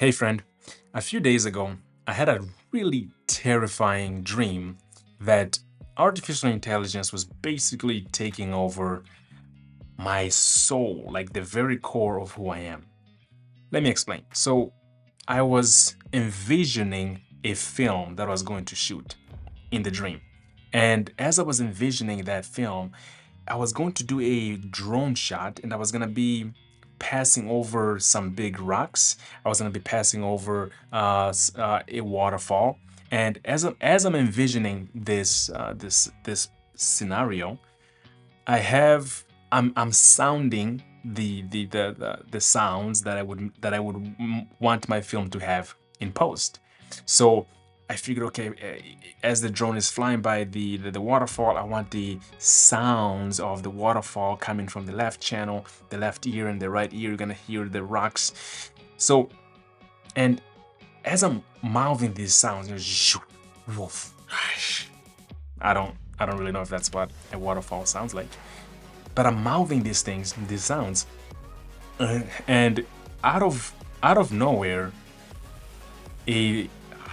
Hey friend, a few days ago, I had a really terrifying dream that artificial intelligence was basically taking over my soul, like the very core of who I am. Let me explain. So, I was envisioning a film that I was going to shoot in the dream. And as I was envisioning that film, I was going to do a drone shot and I was going to be passing over some big rocks. I was going to be passing over a waterfall. And as I'm envisioning this scenario, I'm sounding the sounds that I would want my film to have in post. So I figured, okay, as the drone is flying by the waterfall, I want the sounds of the waterfall coming from the left channel, the left ear, and the right ear. You're gonna hear the rocks. So, and as I'm mouthing these sounds, woof, I don't really know if that's what a waterfall sounds like, but I'm mouthing these sounds, and out of out of nowhere, a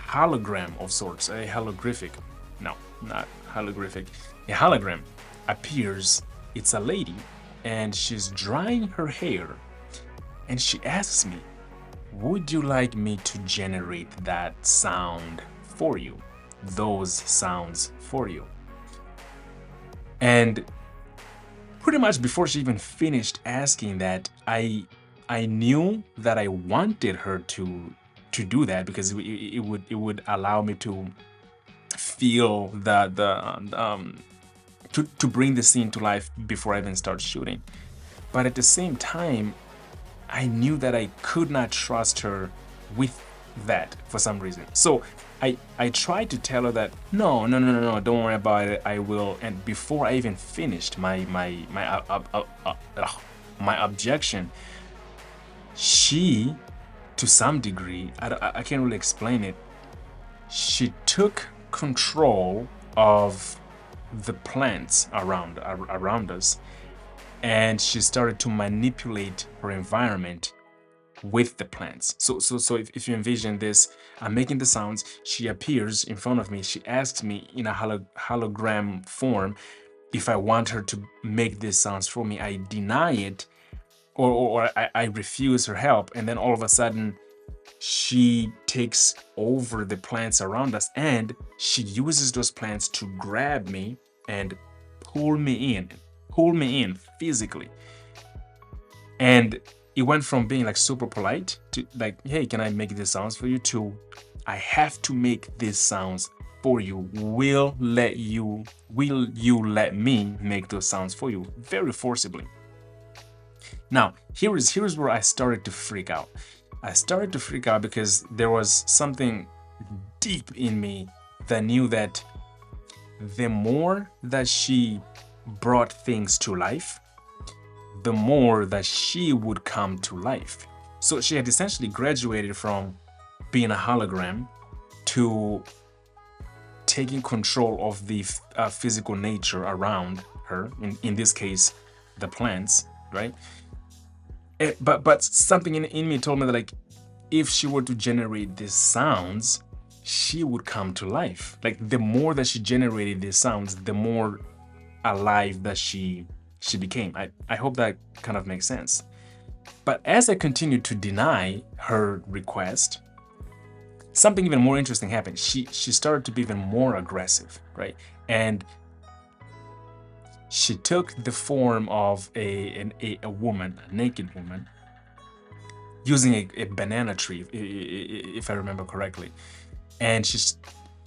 hologram of sorts, a holographic, no, not holographic, a hologram appears. It's a lady, and she's drying her hair, and she asks me, "Would you like me to generate that sound for you? Those sounds for you?" And pretty much before she even finished asking that, I knew that I wanted her to do that because it would allow me to feel to bring the scene to life before I even start shooting. But at the same time, I knew that I could not trust her with that for some reason. So I tried to tell her that no, no, no, no, no, don't worry about it. I will. And before I even finished my objection, she, to some degree, I can't really explain it. She took control of the plants around us, and she started to manipulate her environment with the plants. So if you envision this, I'm making the sounds. She appears in front of me. She asks me in a hologram form if I want her to make these sounds for me. I deny it, or I refuse her help, and then all of a sudden she takes over the plants around us, and she uses those plants to grab me and pull me in physically. And it went from being like super polite to like, "Hey, can I make these sounds for you?" to, "I have to make these sounds for you. Will you let me make those sounds for you?" Very forcibly. Now, here's where I started to freak out. I started to freak out because there was something deep in me that knew that the more that she brought things to life, the more that she would come to life. So she had essentially graduated from being a hologram to taking control of the physical nature around her, in this case, the plants, right? But something in me told me that, like, if she were to generate these sounds, she would come to life. Like, the more that she generated these sounds, the more alive that she became. I hope that kind of makes sense. But as I continued to deny her request, something even more interesting happened. She started to be even more aggressive, right? And she took the form of a woman, a naked woman, using a banana tree, if I remember correctly. And she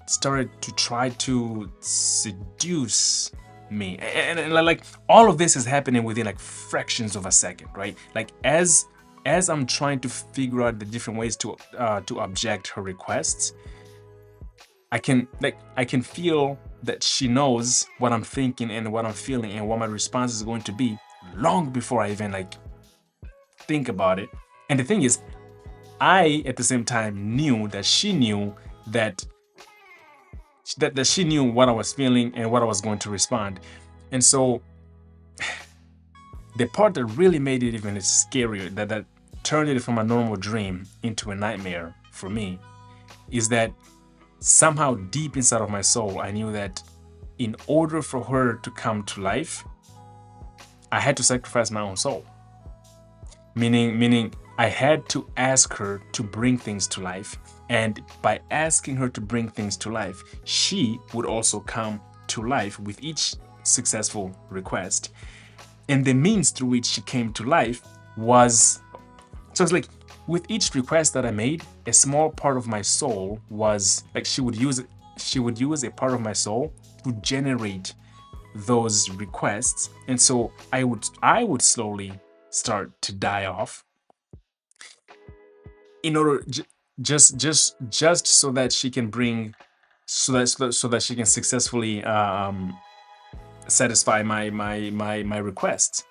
started to try to seduce me. And like, all of this is happening within like fractions of a second, right? Like, as I'm trying to figure out the different ways to object her requests, I can feel that she knows what I'm thinking and what I'm feeling and what my response is going to be long before I even like think about it. And the thing is, I at the same time knew that she knew that she knew what I was feeling and what I was going to respond. And so the part that really made it even scarier, that turned it from a normal dream into a nightmare for me is that somehow deep inside of my soul, I knew that in order for her to come to life, I had to sacrifice my own soul. Meaning I had to ask her to bring things to life. And by asking her to bring things to life, she would also come to life with each successful request. And the means through which she came to life was, so it's like with each request that I made, a small part of my soul was like she would use a part of my soul to generate those requests. And so I would slowly start to die off in order just so that she can bring so that she can successfully satisfy my requests.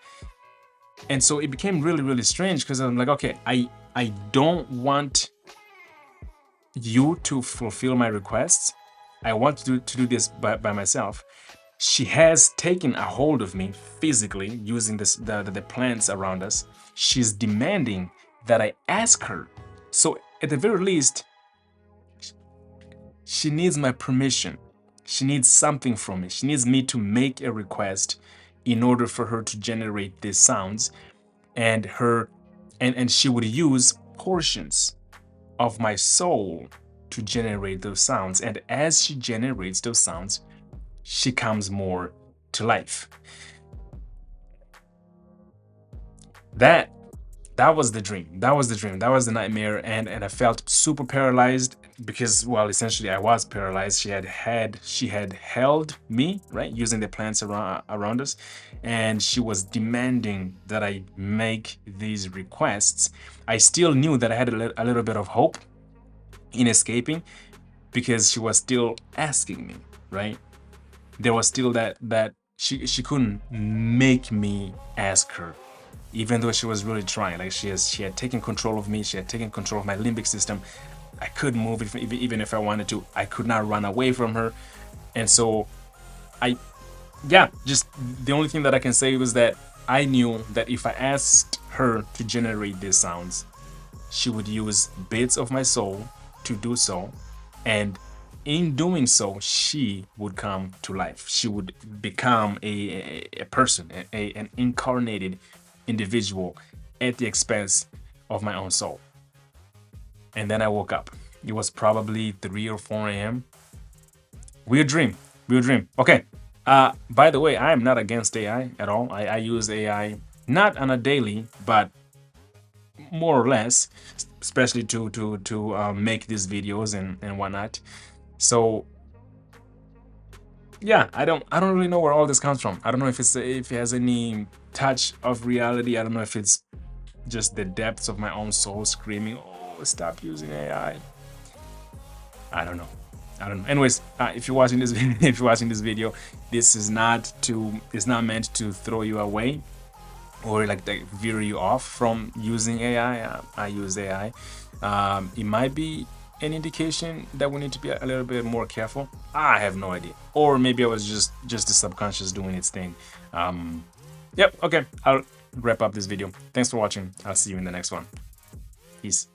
And so it became really strange because I'm like, okay, I don't want you to fulfill my requests. I want to do this by myself. She has taken a hold of me physically using the plants around us. She's demanding that I ask her. So at the very least, she needs my permission. She needs something from me. She needs me to make a request in order for her to generate these sounds. And she would use portions of my soul to generate those sounds. And as she generates those sounds, she comes more to life. That was the dream. That was the nightmare. And I felt super paralyzed because, well, essentially I was paralyzed. She had held me, right, using the plants around us, and she was demanding that I make these requests. I still knew that I had a little bit of hope in escaping because she was still asking me, right? There was still that she couldn't make me ask her, even though she was really trying. Like she had taken control of me. She had taken control of my limbic system. I couldn't move even if I wanted to. I could not run away from her. And so just the only thing that I can say was that I knew that if I asked her to generate these sounds, she would use bits of my soul to do so. And in doing so, she would come to life. She would become a person, an incarnated individual at the expense of my own soul. And then I woke up. It was probably 3 or 4 a.m. Weird dream. Okay. By the way, I am not against AI at all. I use AI not on a daily, but more or less, especially to make these videos and whatnot. So yeah, I don't really know where all this comes from. I don't know if it has any touch of reality. I don't know if it's just the depths of my own soul screaming, "Oh, stop using AI." I don't know. Anyways, if you're watching this video, this is not meant to throw you away or like veer you off from using AI. I use AI. It might be an indication that we need to be a little bit more careful. I have no idea. Or maybe I was just the subconscious doing its thing. Yep, okay, I'll wrap up this video. Thanks for watching. I'll see you in the next one. Peace.